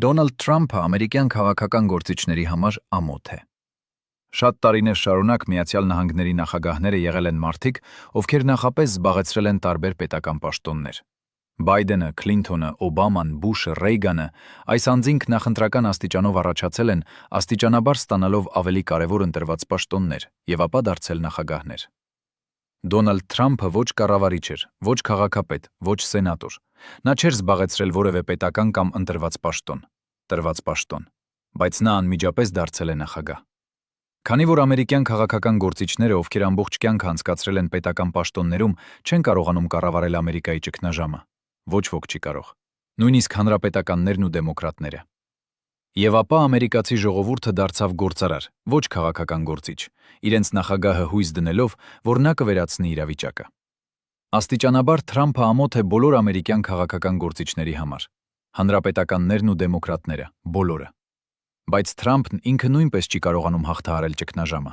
Դոնալդ Թրամփը ամերիկյան քաղաքական գործիչների համար ամոթ է։ Շատ տարիներ շարունակ Միացյալ Նահանգների նախագահները եղել են մարդիկ, ովքեր նախապես զբաղեցրել են տարբեր պետական պաշտոններ։ Բայդենը, Քլինթոնը, Օբաման, Բուշը, Ռեյգանը այս անձինք նախընտրական աստիճանով առաջացել են, աստիճանաբար ստանալով ավելի կարևոր ընտրված պաշտոններ եւ ապա դարձել նախագահներ։ Դոնալդ Թրամփը ոչ կառավարիչ էր, ոչ քաղաքապետ, ոչ սենատոր։ Նա չէր զբաղեցրել որևէ պետական կամ ընտրված պաշտոն, տրված պաշտոն, բայց նա անմիջապես դարձել է նախագահ։ Քանի որ ամերիկյան քաղաքական գործիչները, ովքեր ամբողջ կյանքը անցկացրել են պետական պաշտոններում, չեն կարողանում կառավարել Ամերիկայի ճգնաժամը, ոչ ոք չի կարող, նույնիսկ հանրապետականներն ու դեմոկրատները։ Եվ ապա ամերիկացի ժողովուրդը դարձավ գործարար, ոչ քաղաքական գործիչ, իրենց նախագահը հույս դնելով, որ նա կվերացնի իրավիճակը։ Աստիճանաբար Թրամփը ամոթ է բոլոր ամերիկյան քաղաքական գործիչների համար, հանրապետականներն ու դեմոկրատները, բոլորը։ Բայց Թրամփն ինքը նույնպես չի կարողանում հաղթահարել ճգնաժամը,